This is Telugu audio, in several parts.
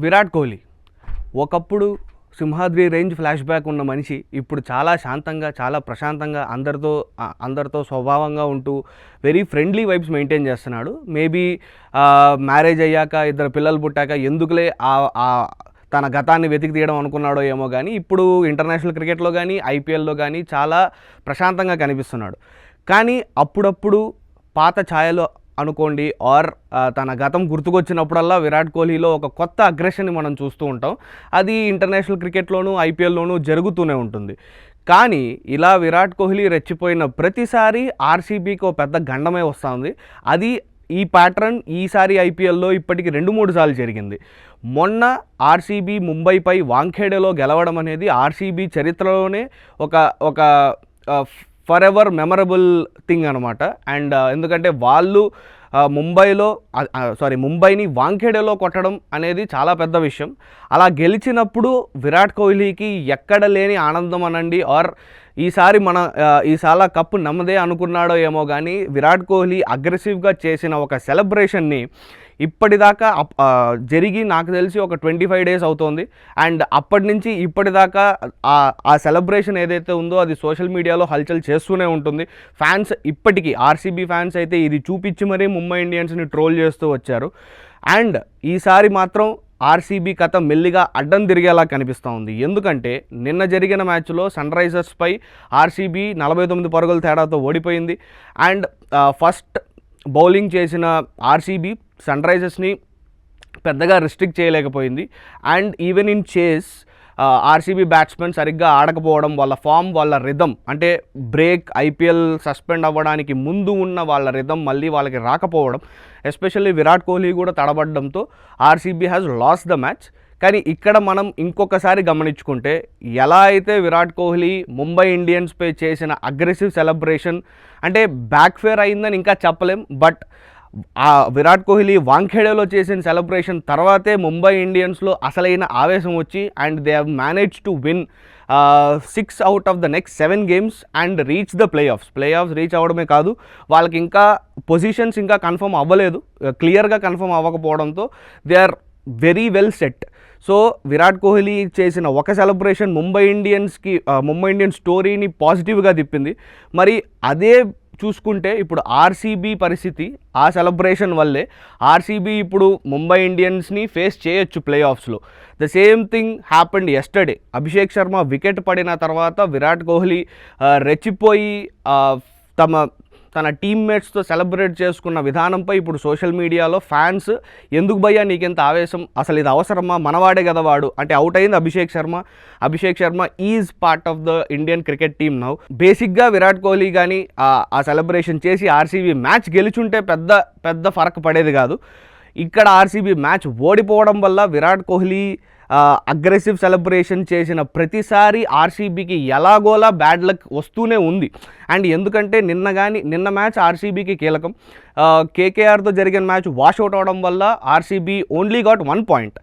విరాట్ కోహ్లీ ఒకప్పుడు సింహాద్రి రేంజ్ ఫ్లాష్ బ్యాక్ ఉన్న మనిషి ఇప్పుడు చాలా శాంతంగా చాలా ప్రశాంతంగా అందరితో స్వభావంగా ఉంటూ వెరీ ఫ్రెండ్లీ వైబ్స్ మెయింటైన్ చేస్తున్నాడు. మేబీ మ్యారేజ్ అయ్యాక ఇద్దరు పిల్లలు పుట్టాక ఎందుకులే తన గతాన్ని వెతికి తీయడం అనుకున్నాడో ఏమో కానీ ఇప్పుడు ఇంటర్నేషనల్ క్రికెట్లో కానీ ఐపీఎల్లో కానీ చాలా ప్రశాంతంగా కనిపిస్తున్నాడు. కానీ అప్పుడప్పుడు పాత ఛాయలో అనుకోండి ఆర్ తన గతం గుర్తుకొచ్చినప్పుడల్లా విరాట్ కోహ్లీలో ఒక కొత్త అగ్రెషన్ని మనం చూస్తూ ఉంటాం. అది ఇంటర్నేషనల్ క్రికెట్లోనూ ఐపీఎల్లోనూ జరుగుతూనే ఉంటుంది. కానీ ఇలా విరాట్ కోహ్లీ రెచ్చిపోయిన ప్రతిసారి ఆర్సీబీకి ఒక పెద్ద గండమే వస్తుంది. అది ఈ ప్యాటర్న్ ఈసారి ఐపీఎల్లో ఇప్పటికి 2-3 సార్లు జరిగింది. మొన్న ఆర్సీబీ ముంబైపై వాంఖేడేలో గెలవడం అనేది ఆర్సీబీ చరిత్రలోనే ఒక ఫర్ ఎవర్ మెమరబుల్ థింగ్ అనమాట. అండ్ ఎందుకంటే వాళ్ళు ముంబైని వాంఖేడేలో కొట్టడం అనేది చాలా పెద్ద విషయం. అలా గెలిచినప్పుడు విరాట్ కోహ్లీకి ఎక్కడ లేని ఆనందం అనండి ఆర్ ఈసారి కప్పు నమ్మదే అనుకున్నాడో ఏమో కానీ విరాట్ కోహ్లీ అగ్రెసివ్గా చేసిన ఒక సెలబ్రేషన్ని ఇప్పటిదాకా జరిగి నాకు తెలిసి ఒక 25 డేస్ అవుతోంది. అండ్ అప్పటి నుంచి ఇప్పటిదాకా ఆ సెలబ్రేషన్ ఏదైతే ఉందో అది సోషల్ మీడియాలో హల్చల్ చేస్తూనే ఉంటుంది. ఫ్యాన్స్ ఇప్పటికీ ఆర్సీబీ ఫ్యాన్స్ అయితే ఇది చూపించి మరీ ముంబై ఇండియన్స్ని ట్రోల్ చేస్తూ వచ్చారు. అండ్ ఈసారి మాత్రం ఆర్సీబీ కథ మెల్లిగా అడ్డం తిరిగేలా కనిపిస్తూ ఉంది. ఎందుకంటే నిన్న జరిగిన మ్యాచ్లో సన్ రైజర్స్పై ఆర్సీబీ 49 పరుగుల తేడాతో ఓడిపోయింది. అండ్ ఫస్ట్ బౌలింగ్ చేసిన ఆర్సీబీ సన్ రైజర్స్ని పెద్దగా రిస్ట్రిక్ట్ చేయలేకపోయింది. అండ్ ఈవెన్ ఇన్ చేస్ ఆర్సీబీ బ్యాట్స్మెన్ సరిగ్గా ఆడకపోవడం, వాళ్ళ ఫామ్, వాళ్ళ రిథమ్, అంటే బ్రేక్ ఐపీఎల్ సస్పెండ్ అవ్వడానికి ముందు ఉన్న వాళ్ళ రిథమ్ మళ్ళీ వాళ్ళకి రాకపోవడం, ఎస్పెషల్లీ విరాట్ కోహ్లీ కూడా తడబడడంతో RCB has lost the match. కానీ ఇక్కడ మనం ఇంకొకసారి గమనించుకుంటే ఎలా అయితే విరాట్ కోహ్లీ ముంబై ఇండియన్స్పై చేసిన అగ్రెసివ్ సెలబ్రేషన్ అంటే బ్యాక్ఫేర్ అయిందని ఇంకా చెప్పలేం. బట్ ఆ విరాట్ కోహ్లీ వాంఖేడేలో చేసిన సెలబ్రేషన్ తర్వాతే ముంబై ఇండియన్స్లో అసలైన ఆవేశం వచ్చి and they have manage to win 6 out of the next 7 games and reach the playoffs reach అవ్వడమే కాదు, వాళ్ళకి ఇంకా పొజిషన్స్ ఇంకా కన్ఫర్మ్ అవ్వలేదు. క్లియర్గా కన్ఫర్మ్ అవ్వకపోవడంతో they are very well set. So Virat Kohli చేసిన ఒక సెలబ్రేషన్ ముంబై ఇండియన్స్ స్టోరీని పాజిటివ్గా తిప్పింది. మరి అదే చూసుకుంటే ఇప్పుడు ఆర్సీబీ పరిస్థితి ఆ సెలబ్రేషన్ వల్లే ఆర్సీబీ ఇప్పుడు ముంబై ఇండియన్స్ని ఫేస్ చేయొచ్చు ప్లే ఆఫ్స్లో. The same thing happened yesterday. Abhishek Sharma wicket పడిన తర్వాత విరాట్ కోహ్లీ రెచ్చిపోయి తన టీమ్మేట్స్తో సెలబ్రేట్ చేసుకున్న విధానంపై ఇప్పుడు సోషల్ మీడియాలో ఫ్యాన్స్ ఎందుకు భయ్యా నీకెంత ఆవేశం, అసలు ఇది అవసరమా, మనవాడే కదా వాడు అంటే అవుట్ అయింది Abhishek Sharma is part of the Indian cricket team now. బేసిక్గా విరాట్ కోహ్లీ కానీ ఆ సెలబ్రేషన్ చేసి ఆర్సీబీ మ్యాచ్ గెలుచుంటే పెద్ద ఫరక్ పడేది కాదు. ఇక్కడ ఆర్సీబీ మ్యాచ్ ఓడిపోవడం వల్ల విరాట్ కోహ్లీ అగ్రెసివ్ సెలబ్రేషన్ చేసిన ప్రతిసారి ఆర్సీబీకి ఎలాగోలా బ్యాడ్ లక్ వస్తూనే ఉంది. అండ్ ఎందుకంటే నిన్న మ్యాచ్ ఆర్సీబీకి కీలకం. కేకేఆర్తో జరిగిన మ్యాచ్ వాష్అవుట్ అవడం వల్ల ఆర్సీబీ ఓన్లీ గాట్ 1 పాయింట్.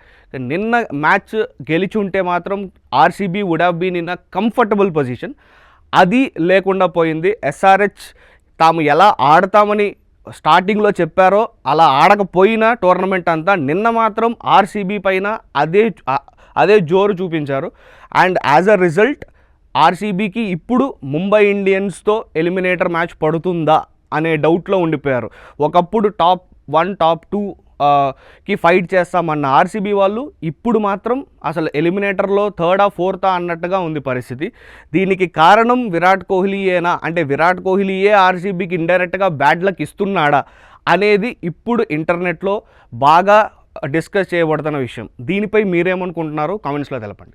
నిన్న మ్యాచ్ గెలిచుంటే మాత్రం RCB would have been in a comfortable position. అది లేకుండా పోయింది. ఎస్ఆర్హెచ్ తాము ఎలా ఆడతామని స్టార్టింగ్లో చెప్పారో అలా ఆడకపోయినా టోర్నమెంట్ అంతా నిన్న మాత్రం ఆర్సీబీ పైన అదే జోరు చూపించారు. అండ్ యాజ్ అ రిజల్ట్ ఆర్సీబీకి ఇప్పుడు ముంబై ఇండియన్స్తో ఎలిమినేటర్ మ్యాచ్ పడుతుందా అనే డౌట్లో ఉండిపోయారు. ఒకప్పుడు టాప్ 1 టాప్ 2కి ఫైట్ చేస్తామన్న ఆర్సీబీ వాళ్ళు ఇప్పుడు మాత్రం అసలు ఎలిమినేటర్లో 3rd 4th అన్నట్టుగా ఉంది పరిస్థితి. దీనికి కారణం విరాట్ కోహ్లీయేనా, అంటే విరాట్ కోహ్లీయే ఆర్సీబీకి ఇండైరెక్ట్గా బ్యాడ్ లక్ ఇస్తున్నాడా అనేది ఇప్పుడు ఇంటర్నెట్లో బాగా డిస్కస్ చేయబడుతున్న విషయం. దీనిపై మీరేమనుకుంటున్నారో కామెంట్స్లో తెలపండి.